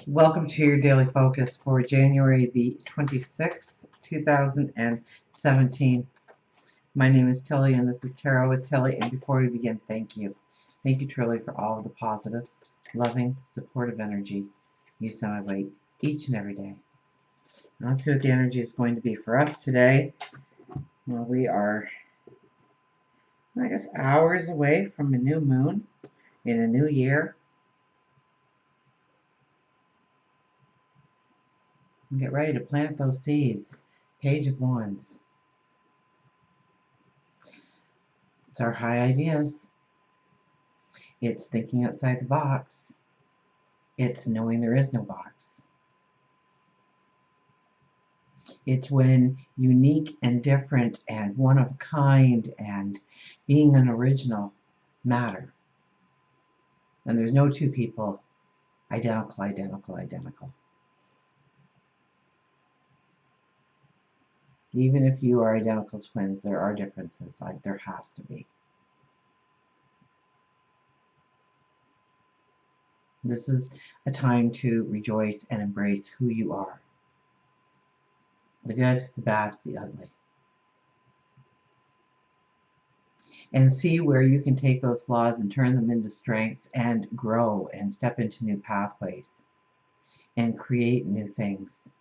Welcome to your daily focus for January the 26th, 2017. My name is Tilly and this is Tarot with Tilly. And before we begin, thank you. Thank you truly for all of the positive, loving, supportive energy you send my way each and every day. Now let's see what the energy is going to be for us today. Well, we are, I guess, hours away from a new moon in a new year. Get ready to plant those seeds. Page of Wands. It's our high ideas. It's thinking outside the box. It's knowing there is no box. It's when unique and different and one of a kind and being an original matter. And there's no two people identical, identical, identical. Even if you are identical twins, there are differences. Like there has to be. This is a time to rejoice and embrace who you are. The good, the bad, the ugly. And see where you can take those flaws and turn them into strengths and grow and step into new pathways and create new things.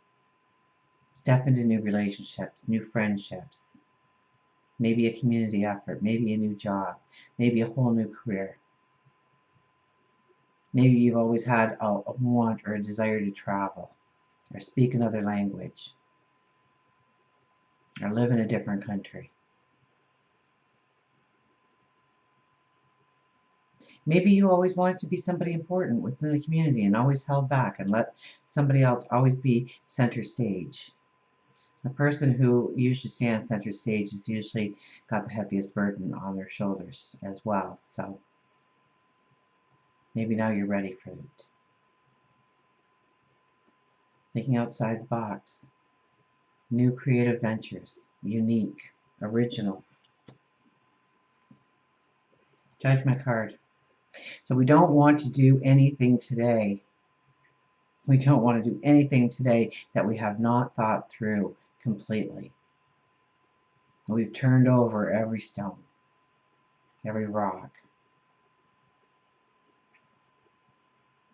Step into new relationships, new friendships, maybe a community effort, maybe a new job, maybe a whole new career. Maybe you've always had a want or a desire to travel or speak another language or live in a different country. Maybe you always wanted to be somebody important within the community and always held back and let somebody else always be center stage. A person who usually stands center stage has usually got the heaviest burden on their shoulders as well. So maybe now you're ready for it. Thinking outside the box. New creative ventures. Unique. Original. Judgment card. So we don't want to do anything today. We don't want to do anything today that we have not thought through completely. We've turned over every stone, every rock.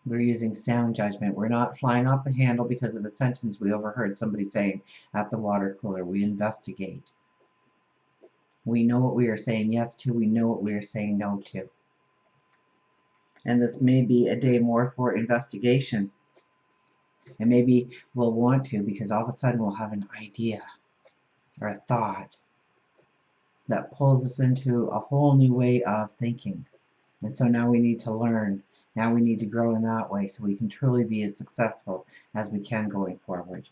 We're using sound judgment. We're not flying off the handle because of a sentence we overheard somebody saying at the water cooler. We investigate. We know what we are saying yes to. We know what we are saying no to. And this may be a day more for investigation. And maybe we'll want to because all of a sudden we'll have an idea or a thought that pulls us into a whole new way of thinking. And so now we need to learn. Now we need to grow in that way so we can truly be as successful as we can going forward.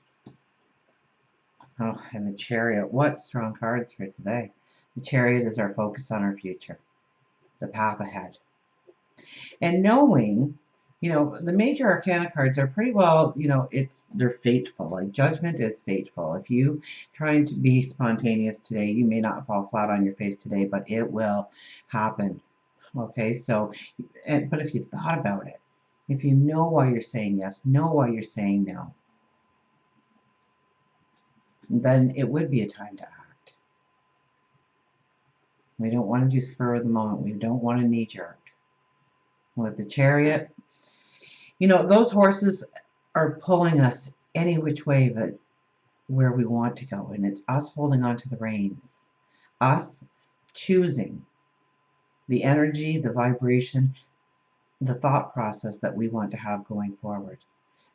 Oh, and the Chariot. What strong cards for today. The Chariot is our focus on our future. The path ahead. And knowing, the major arcana cards are pretty well, they're fateful. Like Judgment is fateful. If you trying to be spontaneous today, you may not fall flat on your face today, but it will happen. Okay, so, but if you've thought about it, if you know why you're saying yes, know why you're saying no, then it would be a time to act. We don't want to do spur of the moment. We don't want to knee jerk. With the Chariot, those horses are pulling us any which way but where we want to go. And it's us holding on to the reins. Us choosing the energy, the vibration, the thought process that we want to have going forward.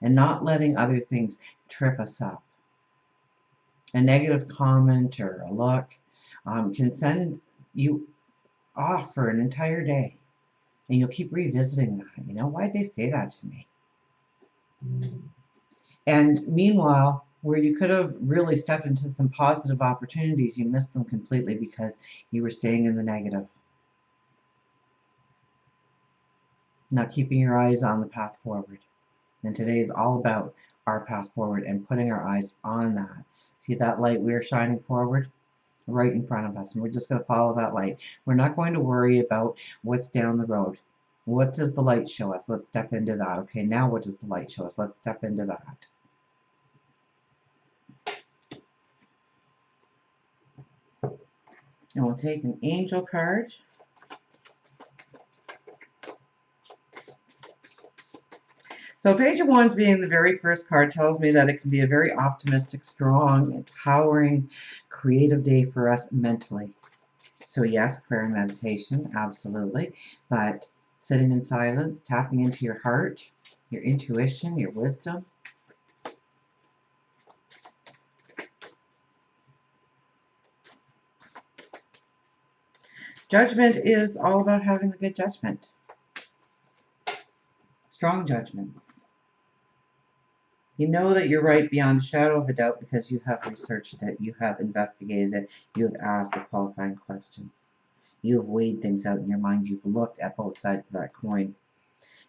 And not letting other things trip us up. A negative comment or a look can send you off for an entire day. And you'll keep revisiting that. Why'd they say that to me? And meanwhile, where you could have really stepped into some positive opportunities, you missed them completely because you were staying in the negative. Not keeping your eyes on the path forward. And today is all about our path forward and putting our eyes on that. See that light we're shining forward? Right in front of us, and we're just going to follow that light. We're not going to worry about what's down the road. What does the light show us? Let's step into that. Okay, now what does the light show us? Let's step into that. And we'll take an angel card. So Page of Wands being the very first card tells me that it can be a very optimistic, strong, empowering, creative day for us mentally. So yes, prayer and meditation, absolutely. But sitting in silence, tapping into your heart, your intuition, your wisdom. Judgment is all about having the good judgment. Strong judgments. You know that you're right beyond a shadow of a doubt because you have researched it, you have investigated it, you have asked the qualifying questions. You have weighed things out in your mind, you've looked at both sides of that coin.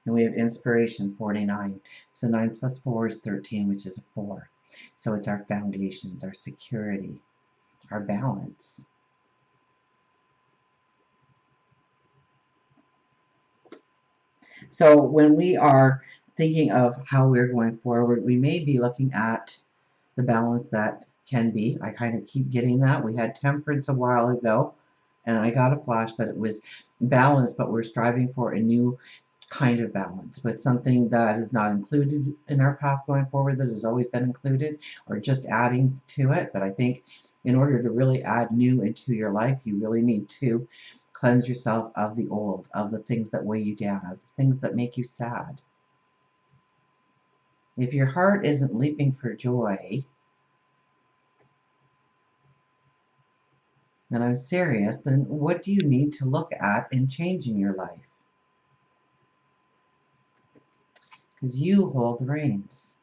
And we have inspiration, 49. So 9 plus 4 is 13, which is a 4. So it's our foundations, our security, our balance. So when we are thinking of how we're going forward, we may be looking at the balance that can be. I kind of keep getting that. We had temperance a while ago, and I got a flash that it was balanced, but we're striving for a new kind of balance, but something that is not included in our path going forward that has always been included, or just adding to it. But I think in order to really add new into your life, you really need to cleanse yourself of the old, of the things that weigh you down, of the things that make you sad. If your heart isn't leaping for joy, and I'm serious, then what do you need to look at and change in your life? Because you hold the reins.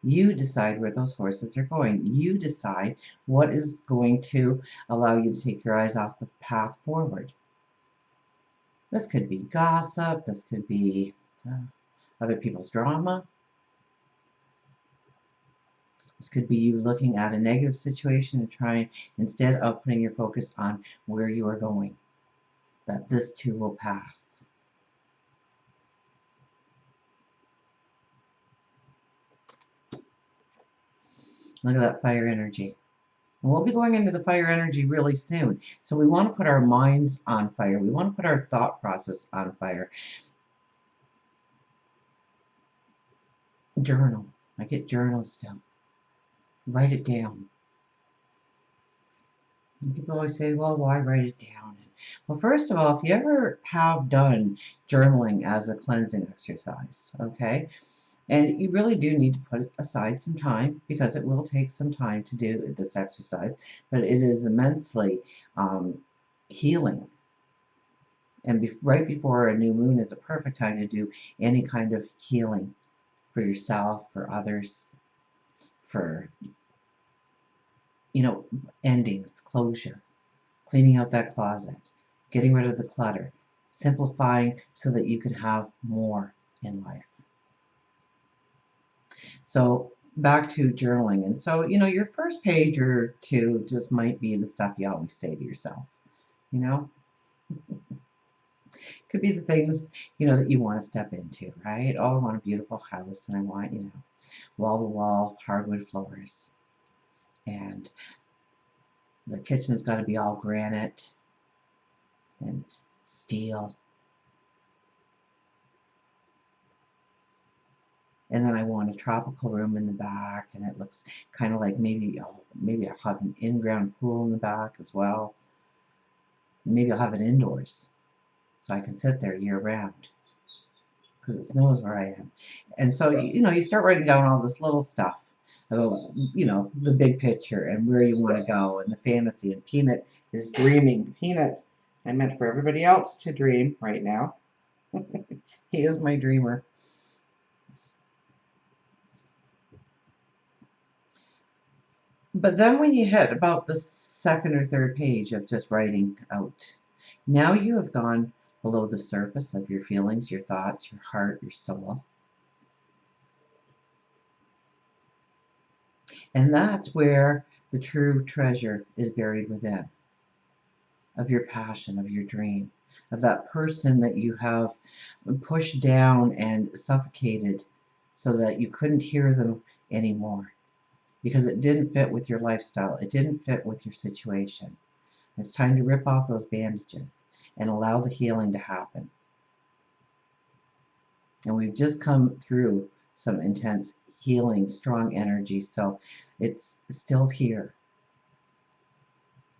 You decide where those horses are going. You decide what is going to allow you to take your eyes off the path forward. This could be gossip. This could be other people's drama. This could be you looking at a negative situation and trying, instead of putting your focus on where you are going, that this too will pass. Look at that fire energy. And we'll be going into the fire energy really soon. So we want to put our minds on fire. We want to put our thought process on fire. Journal. I get journals still. Write it down. And people always say, well, why write it down? Well, first of all, if you ever have done journaling as a cleansing exercise, okay, and you really do need to put aside some time because it will take some time to do this exercise, but it is immensely healing. And right before a new moon is a perfect time to do any kind of healing for yourself, for others, for, endings, closure, cleaning out that closet, getting rid of the clutter, simplifying so that you can have more in life. So back to journaling. And so, your first page or two just might be the stuff you always say to yourself, Could be the things, that you want to step into, right? Oh, I want a beautiful house and I want, wall-to-wall hardwood floors. And the kitchen's got to be all granite and steel. And then I want a tropical room in the back, and it looks kind of like maybe I'll have an in-ground pool in the back as well. Maybe I'll have it indoors, so I can sit there year round, because it snows where I am. And so, you start writing down all this little stuff about, the big picture and where you want to go and the fantasy. And Peanut is dreaming. Peanut, I meant for everybody else to dream right now. He is my dreamer. But then when you hit about the second or third page of just writing out, now you have gone below the surface of your feelings, your thoughts, your heart, your soul. And that's where the true treasure is buried within, of your passion, of your dream, of that person that you have pushed down and suffocated so that you couldn't hear them anymore because it didn't fit with your lifestyle. It didn't fit with your situation. It's time to rip off those bandages and allow the healing to happen. And we've just come through some intense healing, strong energy, so it's still here.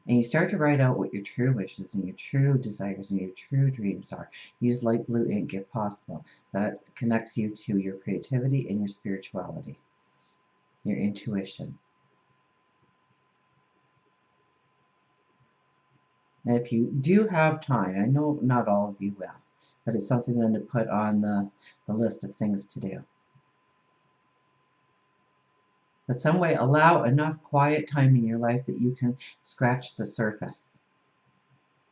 And you start to write out what your true wishes and your true desires and your true dreams are. Use light blue ink if possible. That connects you to your creativity and your spirituality, your intuition. And if you do have time, I know not all of you will, but it's something then to put on the list of things to do. But some way, allow enough quiet time in your life that you can scratch the surface.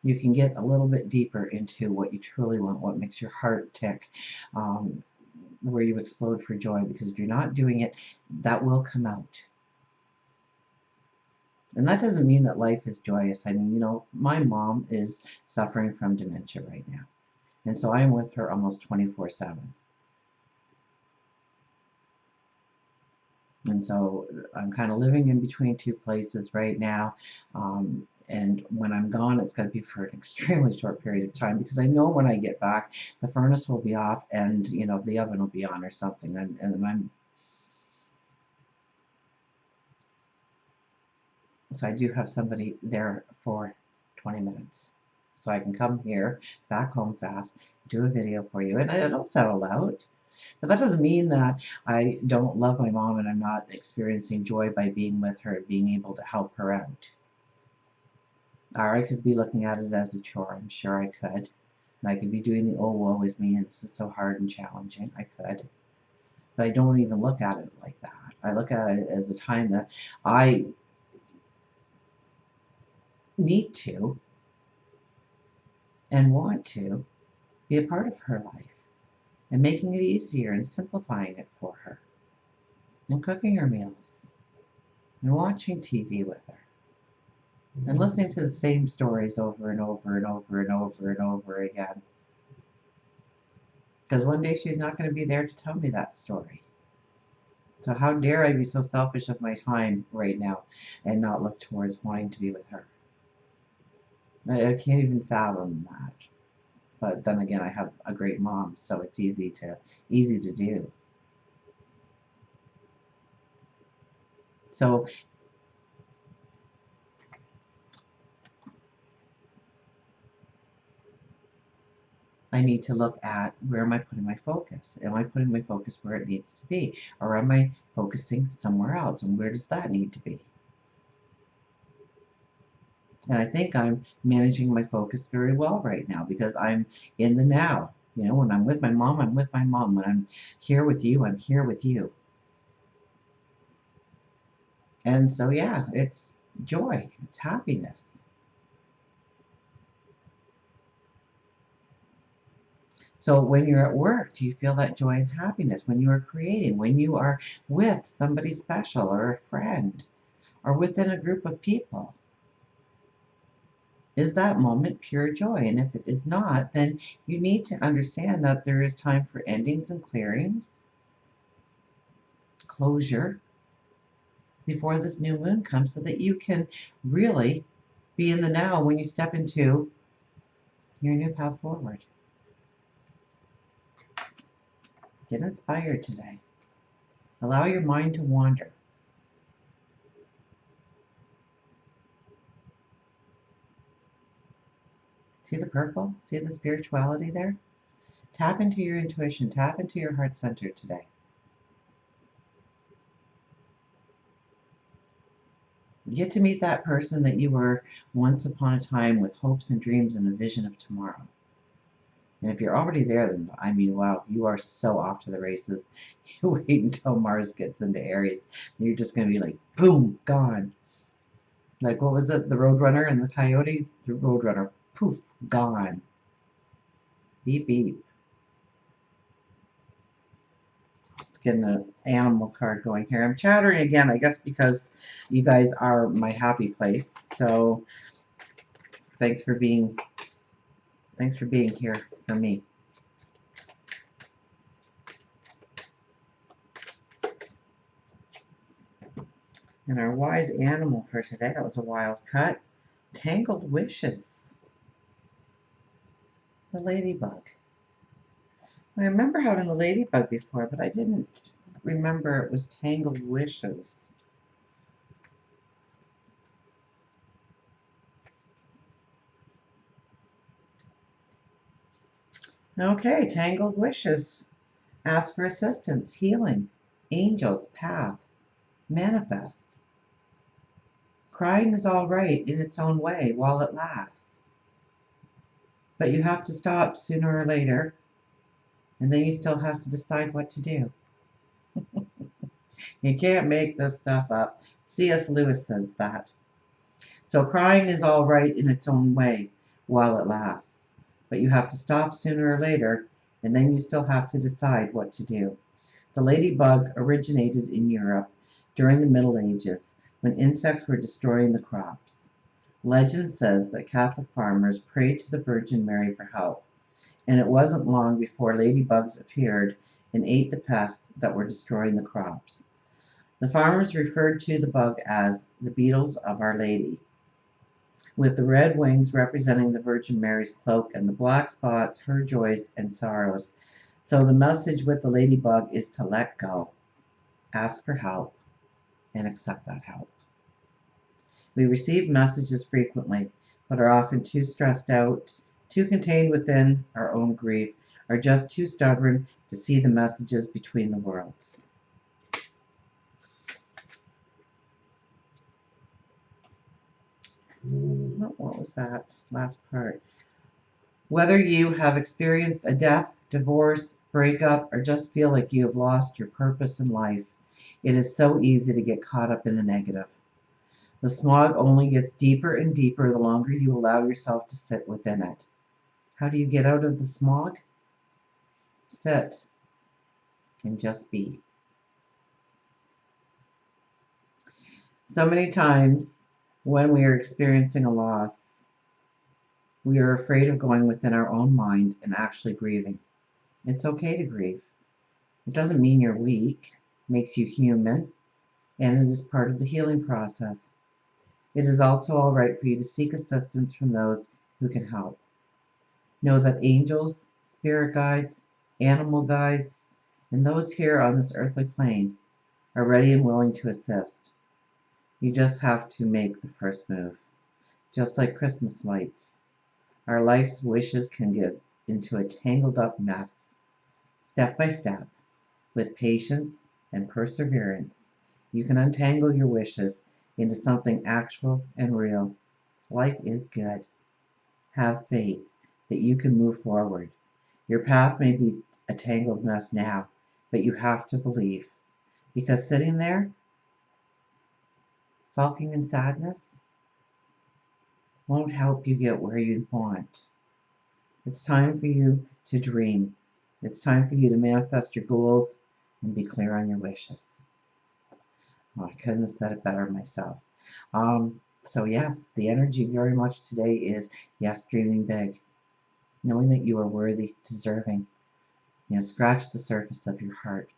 You can get a little bit deeper into what you truly want, what makes your heart tick, where you explode for joy. Because if you're not doing it, that will come out. And that doesn't mean that life is joyous. I mean, you know, my mom is suffering from dementia right now. And so I'm with her almost 24/7. And so I'm kind of living in between two places right now. And when I'm gone, it's going to be for an extremely short period of time because I know when I get back, the furnace will be off and, you know, the oven will be on or something. So I do have somebody there for 20 minutes. So I can come here, back home fast, do a video for you, and it'll settle out. But that doesn't mean that I don't love my mom and I'm not experiencing joy by being with her and being able to help her out. Or I could be looking at it as a chore. I'm sure I could. And I could be doing the, oh, woe is me, and this is so hard and challenging. I could. But I don't even look at it like that. I look at it as a time that I need to and want to be a part of her life and making it easier and simplifying it for her and cooking her meals and watching TV with her and listening to the same stories over and over and over and over and over again. Because one day she's not going to be there to tell me that story. So how dare I be so selfish of my time right now and not look towards wanting to be with her? I can't even fathom that. But then again, I have a great mom, so it's easy to do. So I need to look at, where am I putting my focus? Am I putting my focus where it needs to be? Or am I focusing somewhere else? And where does that need to be? And I think I'm managing my focus very well right now because I'm in the now. You know, when I'm with my mom, I'm with my mom. When I'm here with you, I'm here with you. And so, yeah, it's joy, it's happiness. So when you're at work, do you feel that joy and happiness? When you are creating, when you are with somebody special or a friend or within a group of people? Is that moment pure joy? And if it is not, then you need to understand that there is time for endings and clearings, closure, before this new moon comes so that you can really be in the now when you step into your new path forward. Get inspired today. Allow your mind to wander. See the purple? See the spirituality there? Tap into your intuition. Tap into your heart center today. Get to meet that person that you were once upon a time with hopes and dreams and a vision of tomorrow. And if you're already there, then I mean, wow, you are so off to the races. You wait until Mars gets into Aries. And you're just going to be like, boom, gone. Like, what was it? The Roadrunner and the Coyote? The Roadrunner, poof, gone. Beep, beep. Getting an animal card going here. I'm chattering again, I guess, because you guys are my happy place. So thanks for being Thanks for being here for me. And our wise animal for today, that was a wild cut. Tangled wishes. The ladybug. I remember having the ladybug before, but I didn't remember it was tangled wishes. Okay, tangled wishes. Ask for assistance, healing, angels, path, manifest. Crying is all right in its own way while it lasts. But you have to stop sooner or later, and then you still have to decide what to do. You can't make this stuff up. C.S. Lewis says that. So crying is all right in its own way while it lasts. But you have to stop sooner or later, and then you still have to decide what to do. The ladybug originated in Europe during the Middle Ages when insects were destroying the crops. Legend says that Catholic farmers prayed to the Virgin Mary for help, and it wasn't long before ladybugs appeared and ate the pests that were destroying the crops. The farmers referred to the bug as the beetles of Our Lady, with the red wings representing the Virgin Mary's cloak and the black spots her joys and sorrows. So the message with the ladybug is to let go, ask for help, and accept that help. We receive messages frequently, but are often too stressed out, too contained within our own grief, or just too stubborn to see the messages between the worlds. What was that last part? Whether you have experienced a death, divorce, breakup, or just feel like you have lost your purpose in life, it is so easy to get caught up in the negative. The smog only gets deeper and deeper the longer you allow yourself to sit within it. How do you get out of the smog? Sit and just be. So many times when we are experiencing a loss, we are afraid of going within our own mind and actually grieving. It's okay to grieve. It doesn't mean you're weak. It makes you human, and it is part of the healing process. It is also all right for you to seek assistance from those who can help. Know that angels, spirit guides, animal guides, and those here on this earthly plane are ready and willing to assist. You just have to make the first move. Just like Christmas lights, our life's wishes can get into a tangled up mess. Step by step, with patience and perseverance, you can untangle your wishes into something actual and real. Life is good. Have faith that you can move forward. Your path may be a tangled mess now, but you have to believe. Because sitting there, sulking in sadness, won't help you get where you want. It's time for you to dream. It's time for you to manifest your goals and be clear on your wishes. Oh, I couldn't have said it better myself. So yes, the energy very much today is, yes, dreaming big. Knowing that you are worthy, deserving. Scratch the surface of your heart.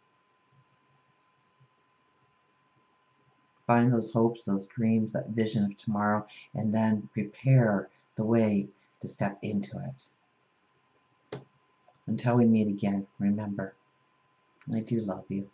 Find those hopes, those dreams, that vision of tomorrow, and then prepare the way to step into it. Until we meet again, remember, I do love you.